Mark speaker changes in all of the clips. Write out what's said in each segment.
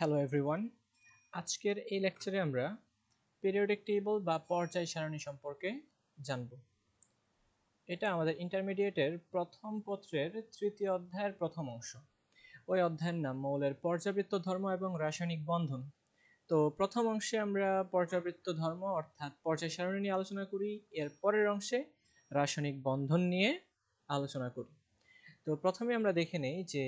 Speaker 1: Hello everyone, আজকের এই লেকচারে আমরা পিরিয়ডিক টেবল বা পর্যায় সারণী সম্পর্কে জানব। এটা আমাদের ইন্টারমিডিয়েটের প্রথম পত্রের তৃতীয় অধ্যায়ের প্রথম অংশ। ওই অধ্যায়ের নাম মৌলের পর্যাবৃত্ত ধর্ম এবং রাসায়নিক বন্ধন। তো প্রথম অংশে আমরা পর্যাবৃত্ত ধর্ম অর্থাৎ পর্যায় সারণী নিয়ে আলোচনা করি, এর পরের অংশে রাসায়নিক বন্ধন নিয়ে আলোচনা করি। তো প্রথমে আমরা দেখে নেই যে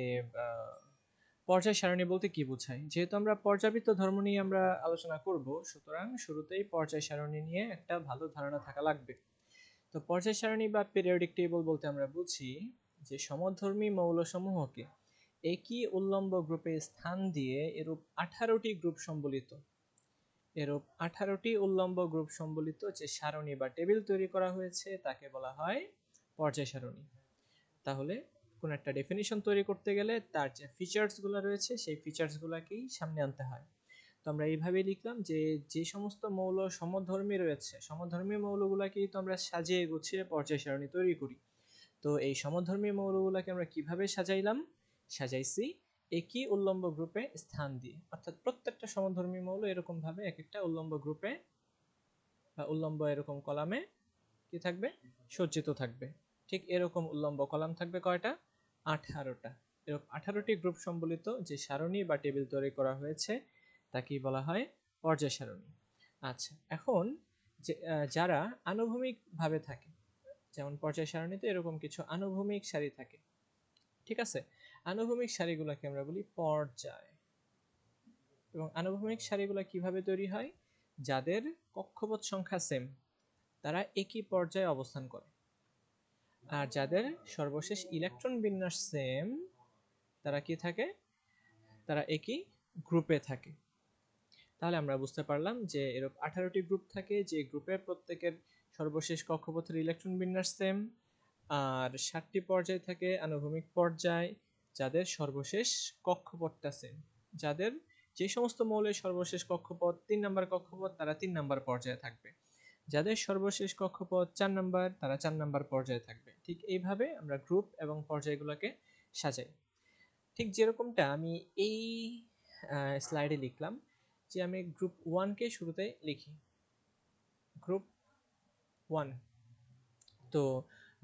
Speaker 1: পর্যায় সারণী বলতে কি বোঝায়। যেহেতু আমরা পর্যাবৃত্ত ধর্ম নিয়ে আমরা আলোচনা করব, সুতরাং শুরুতেই পর্যায় সারণী নিয়ে একটা ভালো ধারণা থাকা লাগবে। তো পর্যায় সারণী বা পিরিয়ডিক টেবল বলতে আমরা বুঝি যে সমধর্মী মৌলসমূহকে একই উল্লম্ব গ্রুপে স্থান দিয়ে এরূপ 18টি গ্রুপ উল্লম্ব গ্রুপ সম্বলিত যে সারণী বা টেবিল তৈরি করা হয়েছে তাকে বলা হয় পর্যায় সারণী। তাহলে কোন একটা ডেফিনিশন তৈরি করতে গেলে তার যে ফিচার্সগুলো রয়েছে সেই ফিচার্সগুলোকেই সামনে আনতে হয়। তো আমরা এইভাবেই লিখলাম যে যে সমস্ত মৌল সমধর্মী রয়েছে, সমধর্মী মৌলগুলোকেই তো আমরা সাজিয়ে গুছিয়ে পর্যায় সারণী তৈরি করি। তো এই সমধর্মী মৌলগুলোকে আমরা কিভাবে সাজাইছি একই উল্লম্ব গ্রুপে স্থান দিয়ে, অর্থাৎ প্রত্যেকটা সমধর্মী মৌল এরকম ভাবে এক একটা উল্লম্ব গ্রুপে বা উল্লম্ব এরকম কলামে কি থাকবে, সজ্জিত থাকবে। ঠিক এরকম উল্লম্ব কলাম থাকবে কয়টা? 18টা। এরকম 18টি গ্রুপ সম্বলিত যে সারণী বা টেবিল তৈরি করা হয়েছে তাকেই বলা হয় পর্যায় সারণী। আচ্ছা, এখন যে যারা আনুভূমিক ভাবে থাকে, যেমন পর্যায় সারণীতে এরকম কিছু আনুভূমিক সারি থাকে, ঠিক আছে? আনুভূমিক সারিগুলোকে আমরা বলি পর্যায়। এবং আনুভূমিক সারিগুলো কিভাবে তৈরি হয়? যাদের কক্ষপথ সংখ্যা সেম তারা একই পর্যায়ে অবস্থান করে, আর যাদের সর্বশেষ ইলেকট্রন বিন্যাস সেম তারা কি থাকে? তারা একই গ্রুপে থাকে। তাহলে আমরা বুঝতে পারলাম যে এরকম 18টি গ্রুপ থাকে, যে গ্রুপের প্রত্যেকের সর্বশেষ কক্ষপথের ইলেকট্রন বিন্যাস সেম, আর 7টি পর্যায় থাকে আনুভূমিক পর্যায় যাদের সর্বশেষ কক্ষপথটা সেম। যাদের যে সমস্ত মৌলের সর্বশেষ কক্ষপথ 3 নম্বর কক্ষপথ তারা 3 নম্বর পর্যায়ে থাকবে, যাদের সর্বশেষ কক্ষপথ 4 নম্বর তারা 4 নম্বর পর্যায়ে থাকবে। ঠিক এইভাবে আমরা গ্রুপ এবং পর্যায়গুলোকে সাজাই। ঠিক যেরকমটা আমি এই স্লাইডে লিখলাম যে আমি গ্রুপ 1কে শুরুতে লিখি, গ্রুপ 1। তো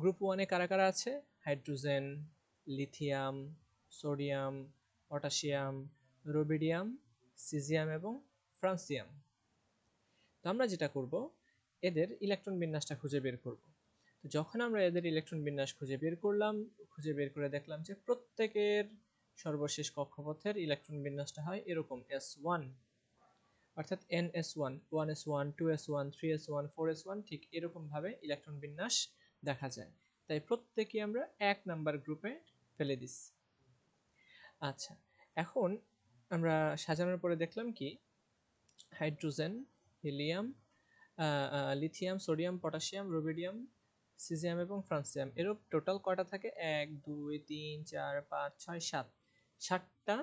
Speaker 1: গ্রুপ 1-এ কারা কারা আছে? Hydrogen, lithium, sodium, potassium, rubidium, caesium এবং ফ্রান্সিয়াম। তো আমরা যেটা করব, এদের ইলেকট্রন বিন্যাসটা খুঁজে বের করব। তো যখন আমরা এদের ইলেকট্রন বিন্যাস খুঁজে বের করে দেখলাম যে প্রত্যেকের সর্বশেষ কক্ষপথের ইলেকট্রন বিন্যাসটা হয় এরকম s1, অর্থাৎ ns1, 1s1, 2s1, 3s1, 4s1, ঠিক এরকম ভাবে ইলেকট্রন বিন্যাস দেখা যায়। তাই প্রত্যেকে আমরা 1 নাম্বার গ্রুপে ফেলে দিচ্ছি। আচ্ছা, এখন আমরা সাজানোর পরে দেখলাম কি hydrogen, helium, lithium, sodium, potassium, rubidium, caesium এবং ফ্রান্সিয়াম এরূপ টোটাল কয়টা থাকে? 1 2 3 4 5 6 7, 7টা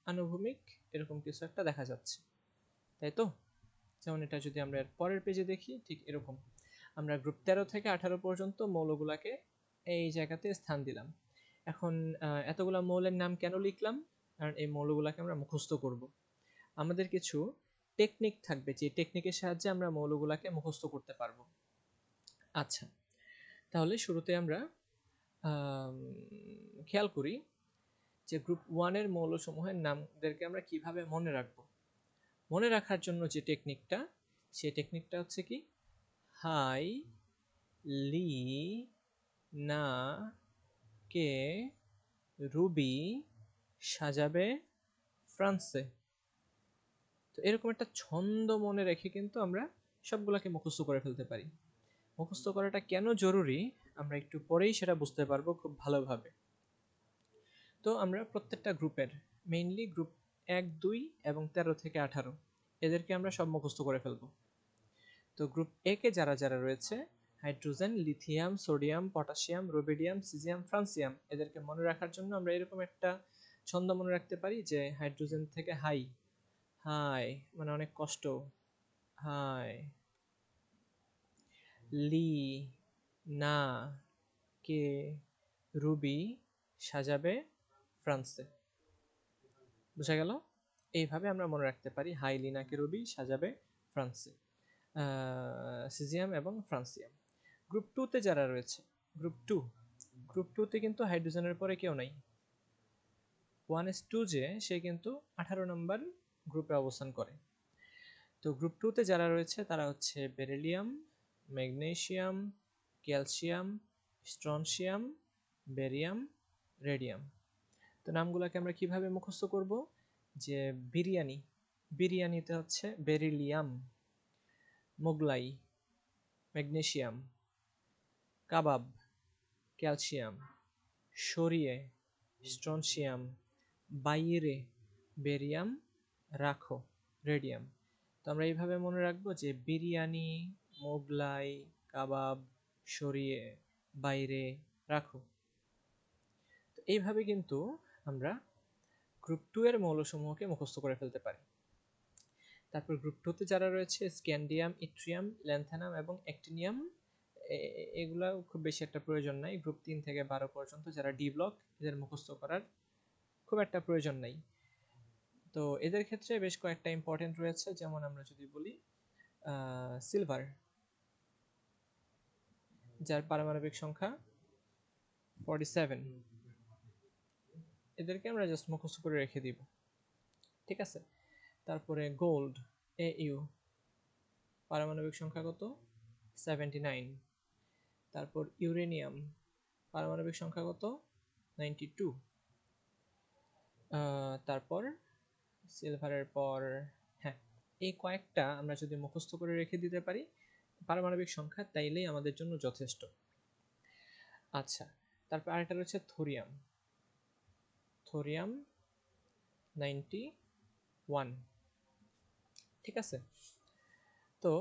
Speaker 1: আনুভূমিক এরকম কিছু একটা দেখা যাচ্ছে, তাই তো? যেমন এটা যদি আমরা এর পরের পেজে দেখি, ঠিক এরকম আমরা গ্রুপ 13 থেকে 18 পর্যন্ত মৌলগুলাকে এই জায়গাতে স্থান দিলাম। এখন এতগুলা মৌলের নাম কেন লিখলাম? কারণ এই মৌলগুলাকে আমরা মুখস্থ করব। আমাদের কিছু টেকনিক থাকবে, যে টেকনিকের সাহায্যে আমরা মৌলগুলাকে মুখস্থ করতে পারবো। আচ্ছা, তাহলে শুরুতে আমরা খেয়াল করি যে গ্রুপ 1-এর মৌলসমূহের নামদেরকে আমরা কিভাবে মনে রাখবো। মনে রাখার জন্য যে টেকনিকটা, সেই টেকনিকটা হচ্ছে কি হাই, লি, না, কে, রুবি, সাজাবে, ফ্রান্সে। তো এরকম একটা ছন্দ মনে রেখে কিন্তু আমরা সবগুলোকে মুখস্থ করে ফেলতে পারি। মুখস্থ করাটা কেন জরুরি আমরা একটু পরেই সেটা বুঝতে পারবো খুব ভালোভাবে। তো আমরা প্রত্যেকটা গ্রুপের, মেইনলি গ্রুপ 1 2 এবং 13 থেকে 18 এদেরকে আমরা সব মুখস্থ করে ফেলবো। তো গ্রুপ এ কে যারা যারা রয়েছে, hydrogen, lithium, sodium, potassium, rubidium, caesium, francium, এদেরকে মনে রাখার জন্য আমরা এরকম একটা ছন্দ মনে রাখতে পারি যে হাইড্রোজেন থেকে হাই, হাই মানে অনেক কষ্ট, হাই, লি, না, কে, রুবি, সাজাবে, ফ্রান্সে। বুঝা গেল? এইভাবে আমরা মনে রাখতে পারি হাইলিনাকে রবি সাজাবে ফ্রান্সে, সিজিয়াম এবং ফ্রান্সিয়াম। গ্রুপ 2 তে যারা রয়েছে, গ্রুপ 2 তে কিন্তু হাইড্রোজেনের পরে কেউ নাই। 1s2 যে সে কিন্তু 18 নম্বর গ্রুপে অবস্থান করে। তো গ্রুপ 2 তে যারা রয়েছে তারা হচ্ছে beryllium, magnesium, calcium, strontium, barium, radium. তো নামগুলোকে আমরা কিভাবে মুখস্থ করব? যে বিরিয়ানিতে হচ্ছে বেরিলিয়াম, মোগলাই ম্যাগনেসিয়াম, কাবাব ক্যালসিয়াম, সরিয়ে স্ট্রনসিয়াম, বাইরে বেরিয়াম, রাখো রেডিয়াম। তো আমরা এইভাবে মনে রাখবো যে বিরিয়ানি, মোগলাই, কাবাব, সরিয়ে, বাইরে, রাখো। তো এইভাবে কিন্তু আমরা গ্রুপ 2 এর মৌলসমূহকে মুখস্থ করে ফেলতে পারি। তারপর গ্রুপ 2 তে যারা রয়েছে স্ক্যান্ডিয়াম, ইট্রিয়াম, ল্যান্থানাম এবং অ্যাক্টিনিয়াম, এগুলা খুব বেশি একটা প্রয়োজন নাই। গ্রুপ 3 থেকে 12 পর্যন্ত যারা ডি ব্লক, এদের মুখস্থ করার খুব একটা প্রয়োজন নাই। তো এদের ক্ষেত্রে বেশ কয়েকটা ইম্পর্টেন্ট রয়েছে, যেমন আমরা যদি বলি সিলভার, যার পারমাণবিক সংখ্যা 47, এদেরকে আমরা জাস্ট মুখস্থ করে রেখে দিব, ঠিক আছে। তারপরে গোল্ড, AU, পারমাণবিক সংখ্যা কত? 79। তারপর ইউরেনিয়াম, পারমাণবিক সংখ্যা কত? 92। তারপর সিলভারের পর, হ্যাঁ, এই কয়েকটা আমরা যদি মুখস্থ করে রেখে দিতে পারি পারমাণবিক সংখ্যা, তাইলেই আমাদের জন্য যথেষ্ট। আচ্ছা, তারপর আরেকটা রয়েছে থোরিয়াম, 91, ঠিক আছে। তো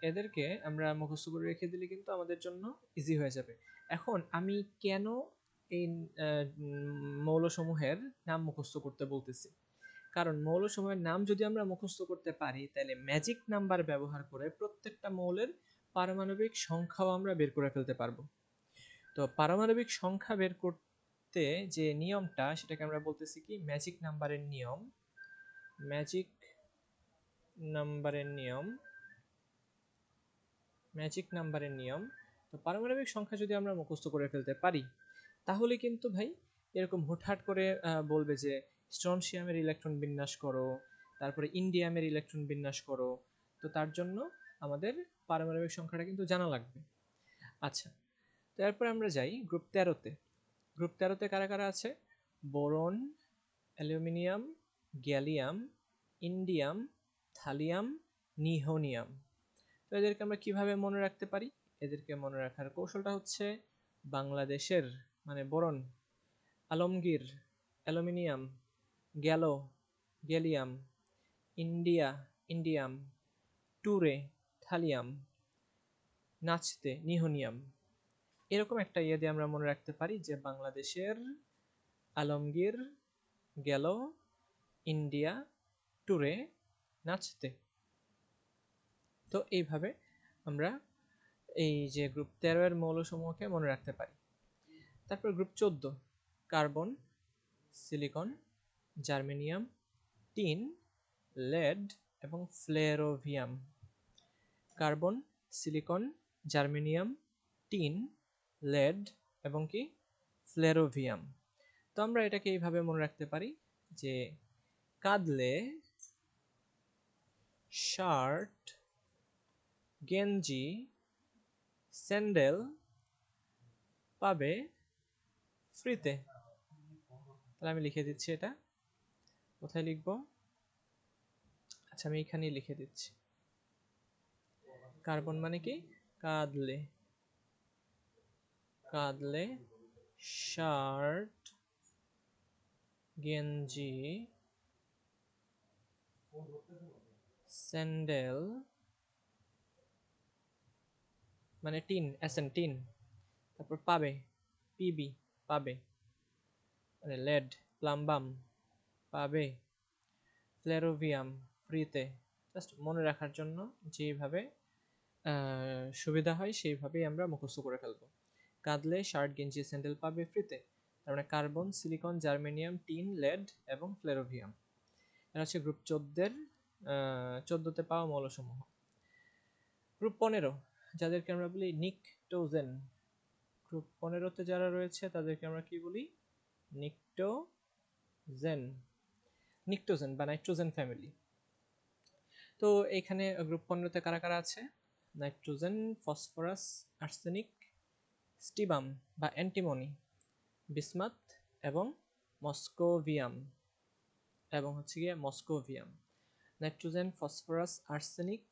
Speaker 1: এদেরকে আমরা মুখস্থ করে রেখে দিলে কিন্তু আমাদের জন্য ইজি হয়ে যাবে। এখন আমি কেন এই মৌলসমূহের নাম মুখস্থ করতে বলতেছি? কারণ মৌলসমূহের নাম যদি আমরা মুখস্থ করতে পারি, তাহলে ম্যাজিক নাম্বার ব্যবহার করে প্রত্যেকটা মৌলের পারমাণবিক সংখ্যাও আমরা বের করে ফেলতে পারবো। তো পারমাণবিক সংখ্যা বের করতে যে নিয়মটা, সেটাকে আমরা বলতেছি কি ম্যাজিক নাম্বারের নিয়ম। ম্যাজিক নাম্বারের নিয়ম। তো পারমাণবিক সংখ্যা যদি আমরা মুখস্থ করে ফেলতে পারি, তাহলে কিন্তু ভাই এরকম হুটহাট করে বলবে যে স্ট্রনশিয়ামের ইলেকট্রন বিন্যাস করো, তারপরে ইন্ডিয়ামের ইলেকট্রন বিন্যাস করো। তো তার জন্য আমাদের পারমাণবিক সংখ্যাটা কিন্তু জানা লাগবে। আচ্ছা, তো এরপর আমরা যাই গ্রুপ 13তে। গ্রুপ 13তে কারা কারা আছে? Boron, aluminium, gallium, indium, thallium, nihonium. তো এদেরকে আমরা কিভাবে মনে রাখতে পারি? এদেরকে মনে রাখার কৌশলটা হচ্ছে বাংলাদেশের মানে boron, Alamgir, aluminium, gallium, indium, টুরে, থালিয়াম, নাচতে, নিহোনিয়াম। এরকম একটা ইয়ে দিয়ে আমরা মনে রাখতে পারি যে বাংলাদেশের আলমগীর, ইন্ডিয়া, টুরে, নাচতে। তো এইভাবে আমরা এই যে গ্রুপ 13 এর মৌলসমূহকে মনে রাখতে পারি। তারপর group 14, carbon, silicon, germanium, tin, lead এবং flerovium. Carbon, silicon, germanium, tin, lead এবং কি ফ্লেরোভিয়াম। তো আমরা এটাকে এইভাবে মনে রাখতে পারি যে কাঁদলে শার্ট, গেঞ্জি, স্যান্ডেল পাবে ফ্রিতে। তাহলে আমি লিখে দিচ্ছি, এটা কোথায় লিখবো? আচ্ছা, আমি এখানেই লিখে দিচ্ছি। কার্বন মানে কি? কাঁদলে শার্ট, গেঞ্জি, স্যান্ডেল মানে টিন, টিন। তারপর পাবে, পিবি পাবে, মানে লেড, প্লাম্বাম পাবে, ফ্লেরোভিয়াম ফ্রিতে। জাস্ট মনে রাখার জন্য যেভাবে সুবিধা হয় সেইভাবেই আমরা মুখস্থ করে ফেলবো। কাঁদলে শার্ট, গেঞ্জি, স্যান্ডেল পাবে ফ্রিতে। তার মানে carbon, silicon, germanium, tin, lead এবং ফ্লেরোভিয়াম। এটা হচ্ছে গ্রুপ 14 14তে পাওয়া মৌলসমূহ। গ্রুপ 15 যাদেরকে আমরা বলি নিকটোজেন। গ্রুপ 15তে যারা রয়েছে তাদেরকে আমরা কি বলি? নিকটোজেন। নিকটোজেন বা নাইট্রোজেন ফ্যামিলি। তো এখানে গ্রুপ 15তে কারা কারা আছে? নাইট্রোজেন, ফসফরাস, আর্সেনিক, স্টিবাম বা অ্যান্টিমনি, বিসমাথ এবং মস্কোভিয়াম এবং হচ্ছে গিয়ে মস্কোভিয়াম। নাইট্রোজেন, ফসফরাস, আর্সেনিক,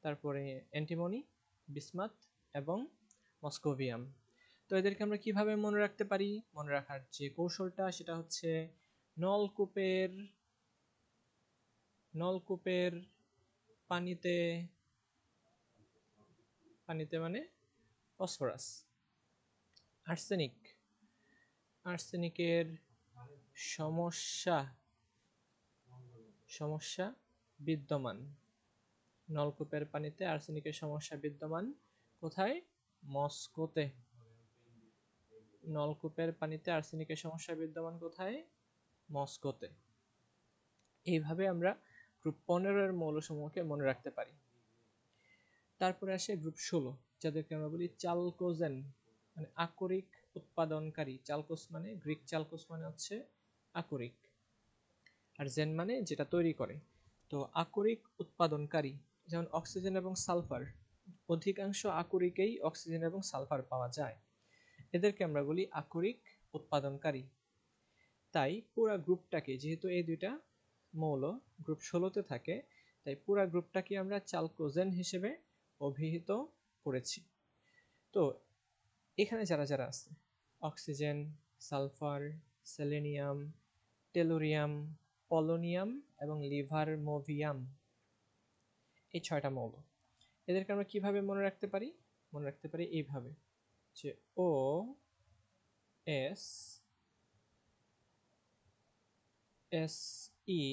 Speaker 1: তারপরে অ্যান্টিমনি, বিসমাথ এবং মস্কোভিয়াম। তো এদেরকে আমরা কিভাবে মনে রাখতে পারি? মনে রাখার যে কৌশলটা সেটা হচ্ছে নলকূপের পানিতে মানে ফসফরাস, আর্সেনিকের সমস্যা বিদ্যমান। নলকূপের পানিতে আর্সেনিকের সমস্যা বিদ্যমান কোথায়? মস্কোতে। নলকূপের পানিতে আর্সেনিকের সমস্যা বিদ্যমান কোথায়? মস্কোতে। এইভাবে আমরা গ্রুপ 15 এর মৌলসমূহকে মনে রাখতে পারি। তারপরে আসে গ্রুপ 16 যাদেরকে আমরা বলি চালকোজেন, মানে আকরিক উৎপাদনকারী। চালকোস মানে গ্রিক চালকোস মানে হচ্ছে আকরিক, আর জেন মানে যেটা তৈরি করে। তো আকরিক উৎপাদনকারী যেমন অক্সিজেন এবং সালফার, অধিকাংশ আকরিকেই অক্সিজেন এবং সালফার পাওয়া যায়। এদেরকে আমরা বলি আকরিক উৎপাদনকারী। তাই পুরো গ্রুপটাকে, যেহেতু এই দুইটা মৌল গ্রুপ 16তে থাকে, তাই পুরো গ্রুপটাকে আমরা চালকোজেন হিসেবে অভিহিত করেছি। তো এখানে যারা যারা আছে oxygen, sulphur, selenium, tellurium, polonium এবং লিভারমোভিয়াম, এই 6টা মৌল। এদেরকে আমরা কিভাবে মনে রাখতে পারি? মনে রাখতে পারি এইভাবে যে ও এস এস ই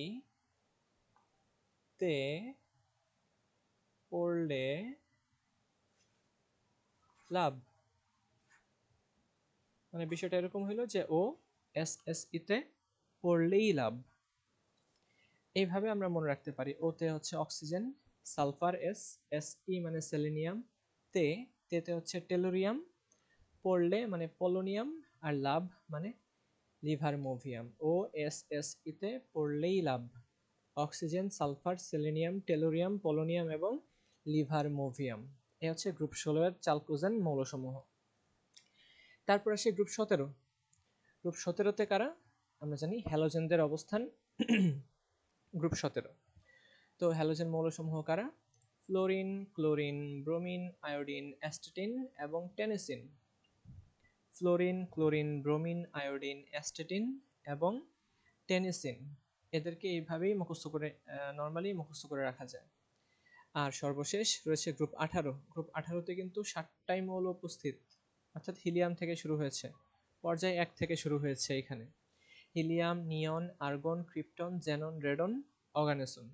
Speaker 1: তে পড়লে লাভ। মানে বিষয়টা এরকম হলো যে ও এস এস ই তে পড়লেই লাভ। এইভাবে আমরা মনে রাখতে পারি। ওতে হচ্ছে oxygen, sulphur S, S E মানে সেলেনিয়াম, তেতে হচ্ছে টেলুরিয়াম, পড়লে মানে পোলোনিয়াম, আর লাভ মানে লিভারমোভিয়াম। ও এস এস ই তে পড়লেই লাভ। Oxygen, sulphur, selenium, tellurium, polonium এবং লিভারমোভিয়াম। এই হচ্ছে গ্রুপ 16 এর চালকোজেন মৌলসমূহ। তারপর আসে গ্রুপ 17। গ্রুপ 17তে কারা? আমরা জানি হ্যালোজেনদের অবস্থান গ্রুপ 17। তো হ্যালোজেন মৌলসমূহ কারা? ফ্লোরিন, ক্লোরিন, ব্রোমিন, আয়োডিন, অ্যাস্টেটিন এবং টেনেসিন। ফ্লোরিন, ক্লোরিন, ব্রোমিন, আয়োডিন, অ্যাস্টেটিন এবং টেনেসিন। এদেরকে এইভাবেই নর্মালি মুখস্থ করে রাখা যায়। আর সর্বশেষ রয়েছে গ্রুপ 18। গ্রুপ 18তে কিন্তু 7টাই মৌল উপস্থিত, অর্থাৎ হিলিয়াম থেকে শুরু হয়েছে, পর্যায় 1 থেকে শুরু হয়েছে এখানে। Helium, neon, argon, krypton, xenon, radon, oganesson.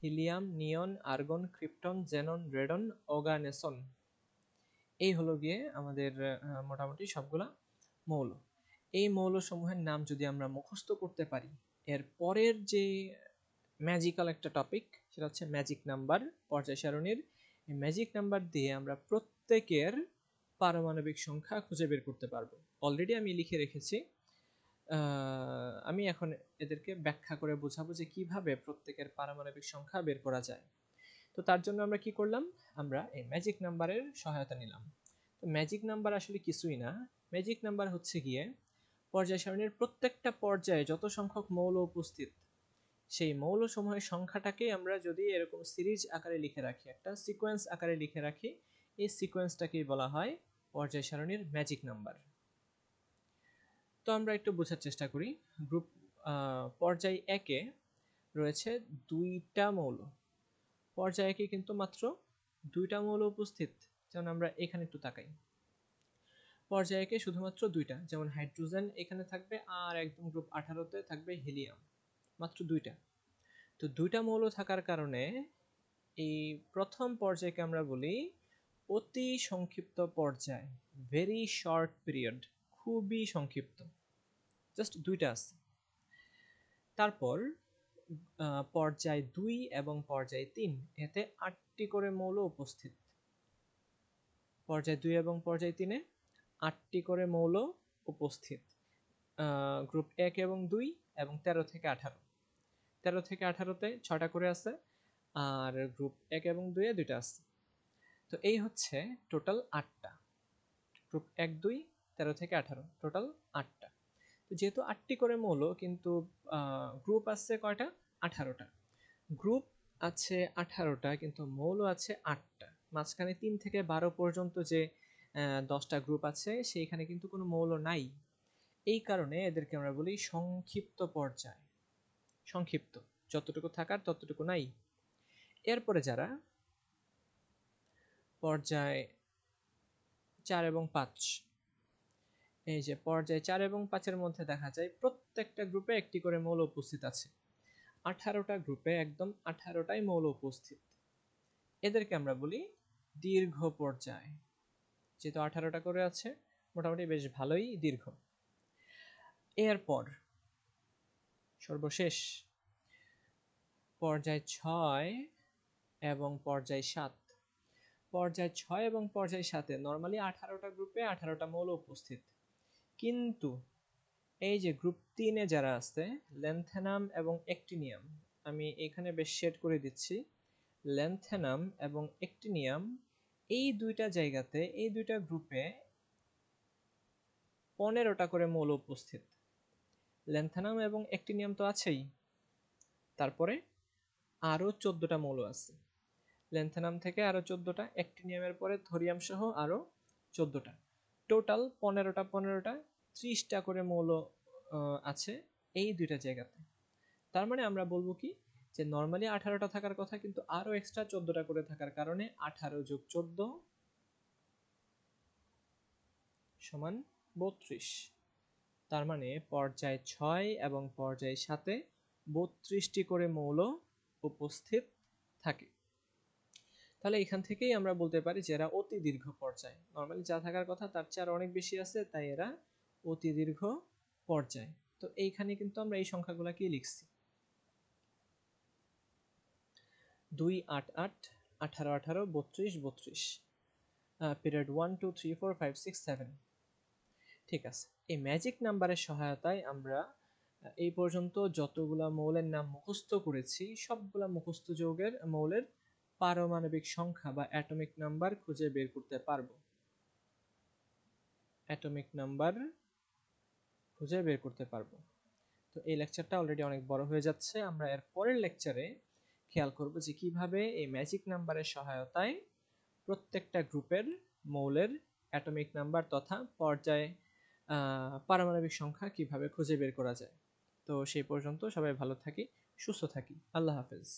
Speaker 1: Helium, neon, argon, krypton, xenon, radon, oganesson. এই হলো গিয়ে আমাদের মোটামুটি সবগুলা মৌল। এই মৌলসমূহের নাম যদি আমরা মুখস্থ করতে পারি, এর পরের যে ম্যাজিক্যাল একটা টপিক সেটা হচ্ছে ম্যাজিক নাম্বার, পর্যায় সারণীর। এই ম্যাজিক নাম্বার দিয়ে আমরা প্রত্যেকের পারমাণবিক সংখ্যা খুঁজে বের করতে পারবো। অলরেডি আমি লিখে রেখেছি, আমি এখন এদেরকে ব্যাখ্যা করে বোঝাবো যে কিভাবে প্রত্যেকের পারমাণবিক সংখ্যা বের করা যায়। তো তার জন্য আমরা কি করলাম? আমরা এই ম্যাজিক নাম্বারের সহায়তা নিলাম। তো ম্যাজিক নাম্বার আসলে কিছুই না। ম্যাজিক নাম্বার হচ্ছে গিয়ে পর্যায় সারণীর প্রত্যেকটা পর্যায়ে যত সংখ্যক মৌল উপস্থিত, সেই মৌলসমূহের সংখ্যাটাকে আমরা যদি এরকম সিরিজ আকারে লিখে রাখি, একটা সিকোয়েন্স আকারে লিখে রাখি, এই সিকোয়েন্সটাকেই বলা হয় পর্যায় সারণীর ম্যাজিক নাম্বার। তো আমরা একটু বোঝার চেষ্টা করি। গ্রুপ পর্যায় 1-এ রয়েছে 2টা মৌল। পর্যায় 1-এ কিন্তু মাত্র 2টা মৌল উপস্থিত। যেমন আমরা এখানে একটু তাকাই, পর্যায় 1-এ শুধুমাত্র 2টা, যেমন হাইড্রোজেন এখানে থাকবে, আর একদম গ্রুপ 18-তে থাকবে হিলিয়াম, মাত্র 2টা। তো 2টা মৌল থাকার কারণে এই প্রথম পর্যায়কে আমরা বলি অতি সংক্ষিপ্ত পর্যায়, ভেরি শর্ট পিরিয়ড, খুবই সংক্ষিপ্ত, জাস্ট 2টা আছে। তারপর পর্যায় 2 এবং পর্যায় 3 এতে 8টি করে মৌল উপস্থিত। পর্যায় 2 এবং পর্যায় 3 এ 8টি করে মৌল উপস্থিত। গ্রুপ 1 এবং 2 এবং 13 থেকে 18, 13 থেকে 18তে 6টা করে আছে, আর গ্রুপ 1 এবং 2 এ 2টা আছে। তো এই হচ্ছে টোটাল 8টা। গ্রুপ 1 2 13 থেকে 18 টোটাল 8টা। তো যেহেতু 8টি করে মৌল, কিন্তু গ্রুপ আছে কয়টা? 18টা। গ্রুপ আছে 18টা, কিন্তু মৌল আছে 8টা। মাঝখানে 3 থেকে 12 পর্যন্ত যে 10টা গ্রুপ আছে সেইখানে কিন্তু কোনো মৌল নাই। এই কারণে এদেরকে আমরা বলি সংক্ষিপ্ত পর্যায়। সংক্ষিপ্ত, যতটুকু থাকার ততটুকু নাই। এরপরে যারা পর্যায় 4 এবং 5, এই যে পর্যায় 4 এবং 5-এর মধ্যে দেখা যায় প্রত্যেকটা গ্রুপে একটি করে মৌল উপস্থিত আছে। 18টা গ্রুপে একদম 18টাই মৌল উপস্থিত। এদেরকে আমরা বলি দীর্ঘ পর্যায়। যেহেতু 18টা করে আছে, মোটামুটি বেশ ভালোই দীর্ঘ। এরপর সর্বশেষ পর্যায় 6 এবং পর্যায় 7। পর্যায় 6 এবং পর্যায় 7-এ নর্মালি 18টা গ্রুপে 18টা মৌল উপস্থিত, কিন্তু এই যে গ্রুপ 3-এ যারা আছে ল্যান্থেনাম এবং অ্যাক্টিনিয়াম, আমি এখানে বেশ শেড করে দিচ্ছি, ল্যান্থেনাম এবং অ্যাক্টিনিয়াম এই দুইটা জায়গাতে, এই দুইটা গ্রুপে 15টা করে মৌল উপস্থিত। ল্যান্থেনাম এবং অ্যাক্টিনিয়াম তো আছেই, তারপরে আরো 14টা মৌল আছে। ল্যান্থেনাম থেকে আরো 14টা, অ্যাক্টিনিয়ামের পরে থোরিয়াম সহ আরো 14টা, টোটাল 15টা 30টা করে মৌল আছে এই দুইটা জায়গাতে। তার মানে আমরা বলবো কি, যে নর্মালি 18টা থাকার কথা, কিন্তু আরো এক্সট্রা 14টা করে থাকার কারণে 18 যোগ 14 সমান 32। তার মানে পর্যায় 6 এবং পর্যায় 7-এ 32টি করে মৌল উপস্থিত থাকে। তাহলে এখান থেকেই আমরা বলতে পারি যে এরা অতি দীর্ঘ পর্যায়। নর্মালি যা থাকার কথা তার চেয়ে আরো অনেক বেশি আছে, তাই এরা অতি দীর্ঘ পর্যায়। তো এইখানে কিন্তু আমরা এই সংখ্যাগুলোকেই লিখছি 2 8 8 18 18 32 32, পিরিয়ড 1 2 3 4 5 6 7। ঠিক আছে, এই ম্যাজিক নাম্বারের সহায়তায় আমরা এই পর্যন্ত যতগুলা মৌলের নাম মুখস্থ করেছি সবগুলা মুখস্থ যৌগের মৌলের পারমাণবিক সংখ্যা বা অ্যাটমিক নাম্বার খুঁজে বের করতে পারবো। অ্যাটমিক নাম্বার খুঁজে বের করতে পারবো। তো এই লেকচারটা অলরেডি অনেক বড় হয়ে যাচ্ছে, আমরা এর পরের লেকচারে খেয়াল করব যে কিভাবে এই ম্যাজিক নাম্বারের সহায়তায় প্রত্যেকটা গ্রুপের মৌলের অ্যাটমিক নাম্বার তথা পর্যায় পারমাণবিক সংখ্যা কিভাবে খুঁজে বের করা যায়। তো সেই পর্যন্ত সবাই ভালো থাকি, সুস্থ থাকি। আল্লাহ হাফেজ।